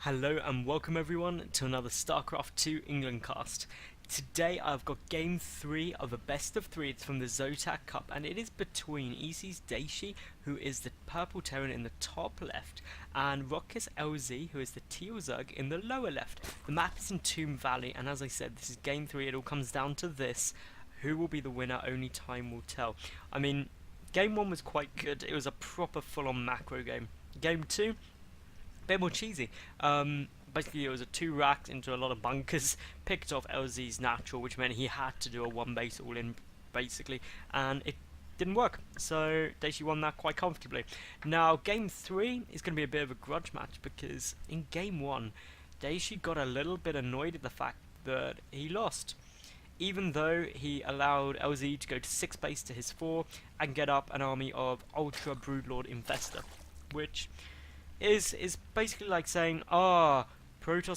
Hello and welcome everyone to another StarCraft 2 England cast. Today I've got game 3 of a best of 3. It's from the Zotac Cup and it is between EXDayshi, who is the purple Terran in the top left, and roxkisLZ, who is the teal Zerg in the lower left. The map is in Tomb Valley, and as I said, this is game 3. It all comes down to this. Who will be the winner? Only time will tell. I mean, game 1 was quite good. It was a proper full-on macro game. Game 2, bit more cheesy. Basically, it was a 2 racks into a lot of bunkers, picked off LZ's natural, which meant he had to do a 1 base all in, basically, and it didn't work. So Dayshi won that quite comfortably. Now, game 3 is going to be a bit of a grudge match because in game 1, Dayshi got a little bit annoyed at the fact that he lost. Even though he allowed LZ to go to 6 base to his 4 and get up an army of Ultra Broodlord Infestor, which is basically like saying, Protoss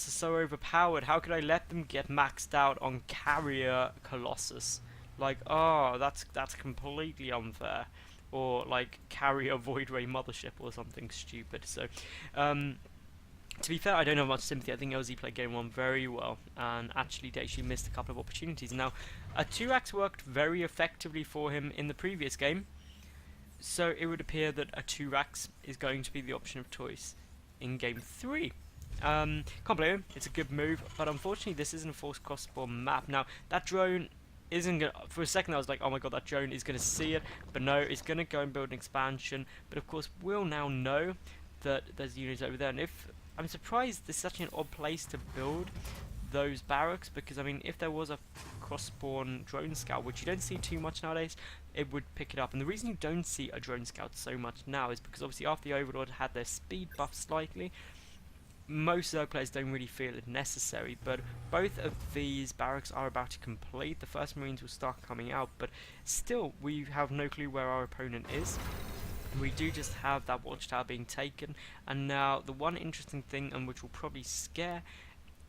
is so overpowered, how could I let them get maxed out on Carrier Colossus? Like, that's completely unfair. Or like Carrier Void Ray Mothership or something stupid. So, to be fair, I don't have much sympathy. I think LZ played game 1 very well, and actually Dayshi missed a couple of opportunities. Now, a 2-axe worked very effectively for him in the previous game, so it would appear that a 2-racks is going to be the option of choice in game 3. Can't blame him, it's a good move, but unfortunately this isn't a forced cross-spawn map. Now, that drone isn't gonna, for a second I was like, oh my god, that drone is gonna see it, but no, it's gonna go and build an expansion. But of course, we'll now know that there's units over there, and if, I'm surprised this is such an odd place to build those barracks, because I mean, if there was a cross-spawn drone scout, which you don't see too much nowadays, it would pick it up. And the reason you don't see a drone scout so much now is because obviously after the Overlord had their speed buff slightly, most Zerg players don't really feel it necessary. But both of these barracks are about to complete. The first Marines will start coming out, but still we have no clue where our opponent is. We do just have that watchtower being taken, and now the one interesting thing, and which will probably scare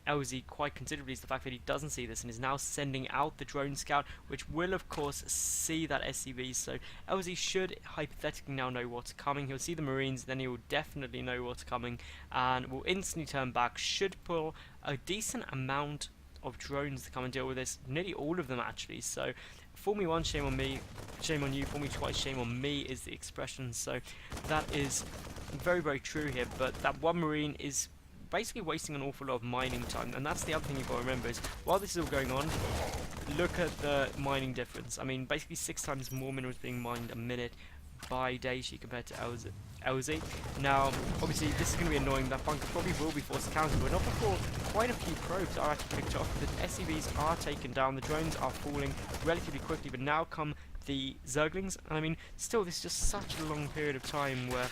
LZ quite considerably, is the fact that he doesn't see this and is now sending out the drone scout, which will of course see that SCV. So LZ should hypothetically now know what's coming. He'll see the Marines, then he will definitely know what's coming and will instantly turn back. Should pull a decent amount of drones to come and deal with this, nearly all of them actually. So fool me once, shame on me, shame on you, fool me twice, shame on me is the expression. So that is very, very true here, but that one Marine is basically wasting an awful lot of mining time, and that's the other thing you've got to remember is, while this is all going on, look at the mining difference. I mean, basically 6 times more minerals being mined a minute by Dayshi compared to LZ. Now, obviously, this is going to be annoying. That bunker probably will be forced to counter, but not before quite a few probes are actually picked off. The SCVs are taken down, the drones are falling relatively quickly, but now come the Zerglings, and I mean, still, this is just such a long period of time where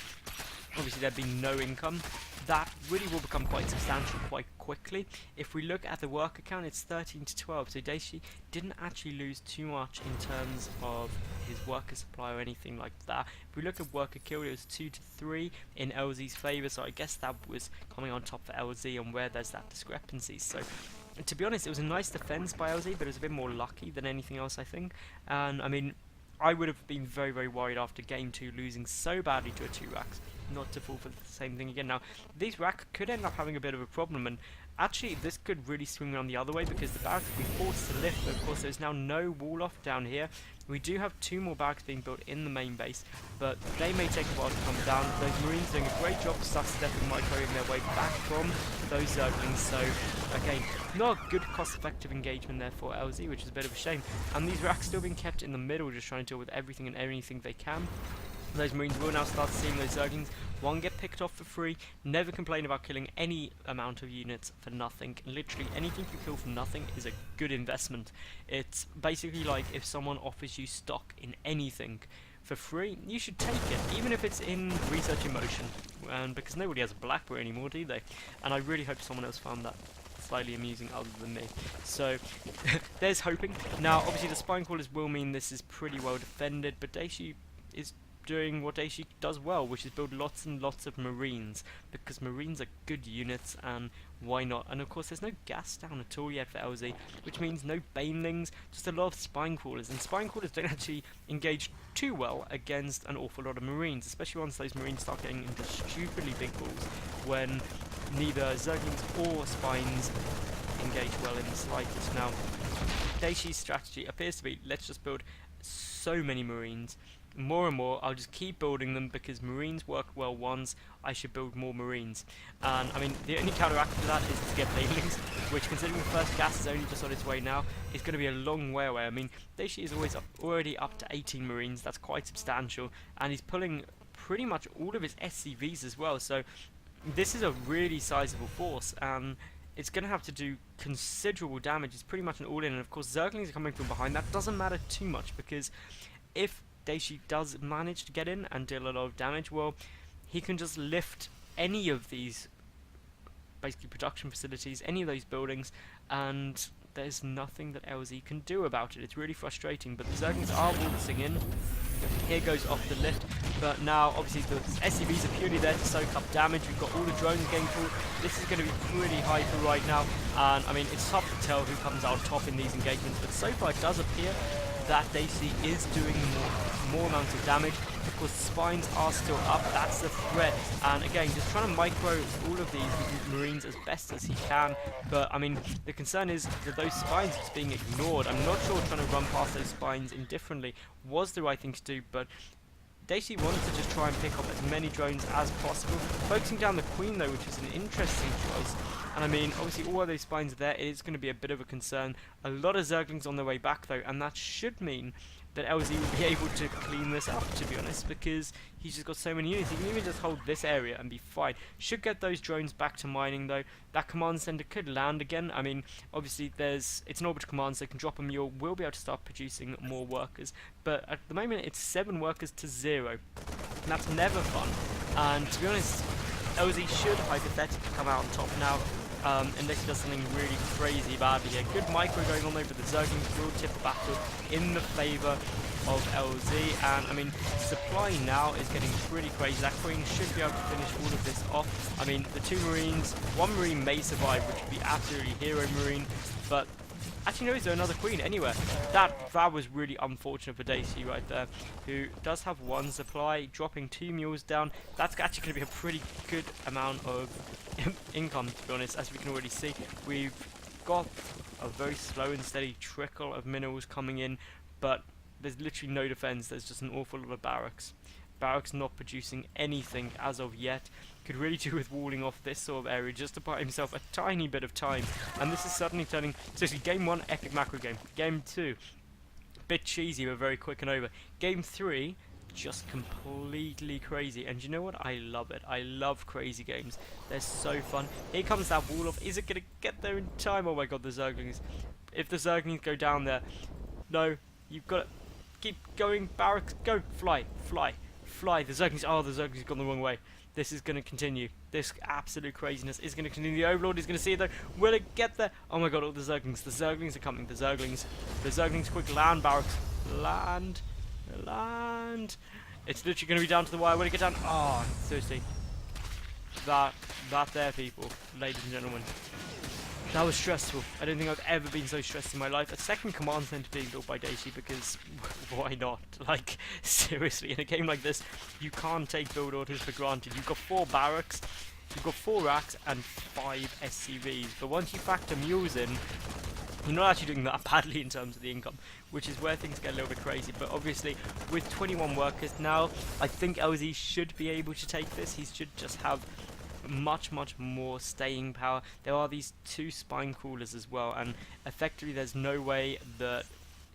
obviously there'd be no income. That really will become quite substantial quite quickly. If we look at the worker count, it's 13 to 12, so Dayshi didn't actually lose too much in terms of his worker supply or anything like that. If we look at worker kill, it was 2 to 3 in LZ's favour, so I guess that was coming on top for LZ, and where there's that discrepancy. So to be honest, it was a nice defense by LZ, but it was a bit more lucky than anything else, I think. And I mean, I would have been very, very worried after game 2 losing so badly to a 2-racks not to fall for the same thing again. Now, these racks could end up having a bit of a problem, and actually this could really swing around the other way because the barracks would be forced to lift, but of course there's now no wall off down here. We do have 2 more barracks being built in the main base, but they may take a while to come down. Those Marines doing a great job stuff-stepping, microwaving their way back from those Zerglings, so again, not a good cost-effective engagement there for LZ, which is a bit of a shame. And these racks still being kept in the middle, just trying to deal with everything and anything they can. Those Marines will now start seeing those Zerglings, one get picked off for free. Never complain about killing any amount of units for nothing. Literally anything you kill for nothing is a good investment. It's basically like if someone offers you stock in anything for free, you should take it, even if it's in research in motion, because nobody has a BlackBerry anymore, do they? And I really hope someone else found that slightly amusing other than me. So there's hoping. Now obviously the spine crawlers will mean this is pretty well defended, but Dayshi is doing what Dayshi does well, which is build lots and lots of Marines, because Marines are good units, and why not? And of course there's no gas down at all yet for LZ, which means no banelings, just a lot of spine crawlers, and spine crawlers don't actually engage too well against an awful lot of Marines, especially once those Marines start getting into stupidly big balls, when neither Zerglings or Spines engage well in the slightest. Now, Daishi's strategy appears to be, let's just build so many Marines. More and more, I'll just keep building them because Marines work well once, I should build more Marines. And I mean, the only counteract to that is to get Banelings, which, considering the first gas is only just on its way now, is going to be a long way away. I mean, Daishi is already up to 18 Marines, that's quite substantial, and he's pulling pretty much all of his SCVs as well, so this is a really sizable force, and it's going to have to do considerable damage. It's pretty much an all-in, and of course Zerglings are coming from behind. That doesn't matter too much, because if Daishi does manage to get in and deal a lot of damage, well, he can just lift any of these basically production facilities, any of those buildings, and there's nothing that LZ can do about it. It's really frustrating, but the Zerglings are waltzing in. Here goes off the lift, but now obviously the SCVs are purely there to soak up damage. We've got all the drones getting through. This is going to be pretty hyper right now, and I mean, it's tough to tell who comes out top in these engagements, but so far it does appear that Daishi is doing more amounts of damage. Of course, spines are still up, that's the threat, and again, just trying to micro all of these Marines as best as he can, but I mean, the concern is that those spines are being ignored. I'm not sure trying to run past those spines indifferently was the right thing to do, but Daishi wanted to just try and pick up as many drones as possible, focusing down the Queen though, which is an interesting choice. And I mean, obviously all of those spines are there, it is going to be a bit of a concern. A lot of Zerglings on their way back though, and that should mean that LZ will be able to clean this up, to be honest, because he's just got so many units. He can even just hold this area and be fine. Should get those drones back to mining though. That command center could land again. I mean, obviously it's an orbital command, so they can drop a mule. We'll be able to start producing more workers, but at the moment it's 7 workers to 0. And that's never fun. And to be honest, LZ should hypothetically come out on top now. Unless he does something really crazy badly here. Good micro going on though, but the Zerglings will tip the battle in the favour of LZ. And I mean, supply now is getting pretty crazy. That Queen should be able to finish all of this off. I mean, the 2 Marines, 1 Marine may survive, which would be absolutely hero Marine, but actually, no, is there another Queen anywhere? That was really unfortunate for Daishi right there, who does have 1 supply, dropping 2 mules down. That's actually going to be a pretty good amount of income, to be honest, as we can already see. We've got a very slow and steady trickle of minerals coming in, but there's literally no defense. There's just an awful lot of barracks. Barracks not producing anything as of yet. Could really do with walling off this sort of area just to buy himself a tiny bit of time. And this is suddenly turning, seriously, game 1, epic macro game. Game 2, bit cheesy but very quick and over. Game 3, just completely crazy. And you know what? I love it. I love crazy games. They're so fun. Here comes that wall off. Is it going to get there in time? Oh my god, the Zerglings. If the Zerglings go down there, no, you've got to keep going. Barracks, go, fly, fly, fly. The Zerglings, oh, the Zerglings have gone the wrong way. This is going to continue. This absolute craziness is going to continue. The Overlord is going to see it though. Will it get there? Oh my god, all the Zerglings. The Zerglings are coming. The Zerglings. The Zerglings, quick, land, barracks. Land. Land. It's literally going to be down to the wire. Will it get down? Oh, seriously. That there, people. Ladies and gentlemen. That was stressful. I don't think I've ever been so stressed in my life. A second command center being built by Daishi because why not? Like, seriously, in a game like this, you can't take build orders for granted. You've got 4 barracks, you've got 4 racks, and 5 SCVs. But once you factor mules in, you're not actually doing that badly in terms of the income, which is where things get a little bit crazy. But obviously, with 21 workers now, I think LZ should be able to take this. He should just have much more staying power. There are these 2 spine crawlers as well, and effectively there's no way that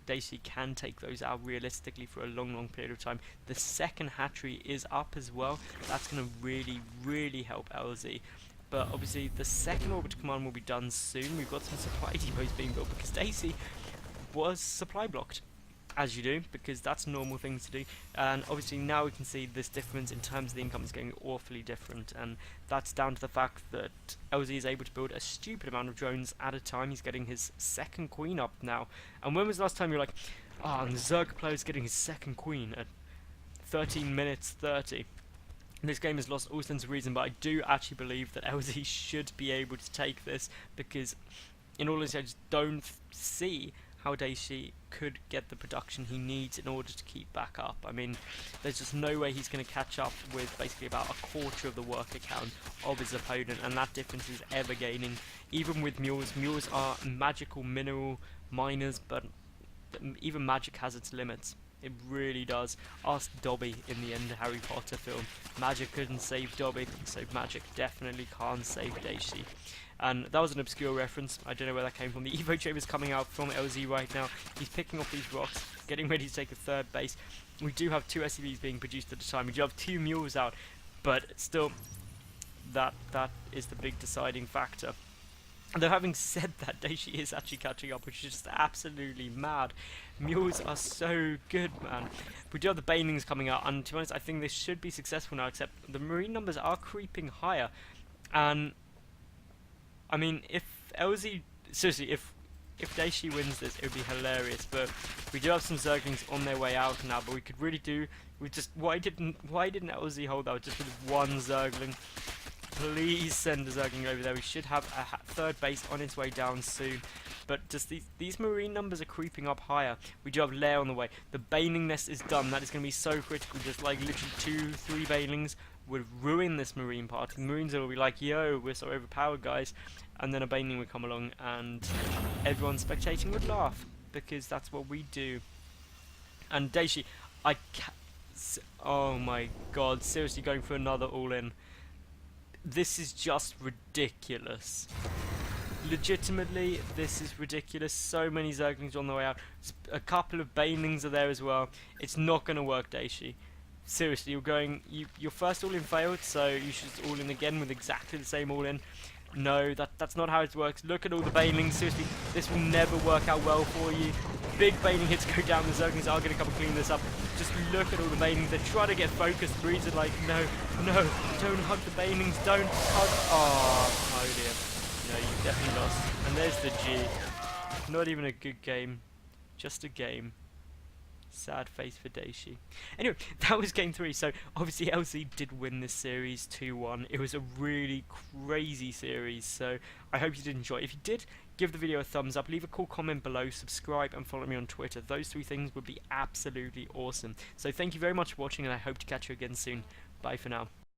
Daishi can take those out realistically for a long period of time. The second hatchery is up as well. That's going to really help LZ. But obviously the second orbital command will be done soon. We've got some supply depots being built because Daishi was supply blocked, as you do, because that's normal things to do. And obviously now we can see this difference in terms of the income is getting awfully different, and that's down to the fact that LZ is able to build a stupid amount of drones at a time. He's getting his second queen up now. And when was the last time you were like, oh, and the Zerg player is getting his second queen at 13 minutes 30? This game has lost all sense of reason, but I do actually believe that LZ should be able to take this, because in all honesty I just don't see how Daishi could get the production he needs in order to keep back up. I mean, there's just no way he's going to catch up with basically about a quarter of the worker count of his opponent, and that difference is ever gaining. Even with mules, mules are magical mineral miners, but even magic has its limits. It really does. Ask Dobby in the end Harry Potter film. Magic couldn't save Dobby, so magic definitely can't save Daishi. And that was an obscure reference. I don't know where that came from. The Evo Chamber is coming out from LZ right now. He's picking off these rocks, getting ready to take a third base. We do have 2 SCVs being produced at a time. We do have 2 mules out, but still, that is the big deciding factor. Though having said that, Daishi is actually catching up, which is just absolutely mad. Mules are so good, man. We do have the banelings coming out, and to be honest, I think this should be successful now, except the marine numbers are creeping higher. And I mean, if LZ, seriously, if Daishi wins this, it would be hilarious. But we do have some Zerglings on their way out now. But we could really do. We just why didn't LZ hold out just with 1 Zergling? Please send a Zergling over there. We should have a third base on its way down soon. But just these marine numbers are creeping up higher. We do have Lair on the way. The Baning Nest is done. That is going to be so critical. Just like literally 2-3 Banelings would ruin this marine part. The marines will be like, yo, we're so overpowered, guys. And then a Baneling would come along and everyone spectating would laugh, because that's what we do. And Daishi, oh my god, seriously going for another all-in. This is just ridiculous. Legitimately, this is ridiculous. So many Zerglings on the way out. A couple of Banelings are there as well. It's not going to work, Daishi. Seriously, your first all-in failed, so you should all-in again with exactly the same all-in. No, that's not how it works. Look at all the Banelings. Seriously, this will never work out well for you. Big Baneling hits go down. The Zerglings are going to come and clean this up. Just look at all the Banelings. They're trying to get focused. The Marines are like, no, don't hug the Banelings. Don't hug. Oh dear. No, you definitely lost. And there's the G. Not even a good game. Just a game. Sad face for Daishi. Anyway, that was game 3. So obviously LZ did win this series 2-1. It was a really crazy series. So I hope you did enjoy it. If you did, give the video a thumbs up, leave a cool comment below, subscribe and follow me on Twitter. Those 3 things would be absolutely awesome. So thank you very much for watching, and I hope to catch you again soon. Bye for now.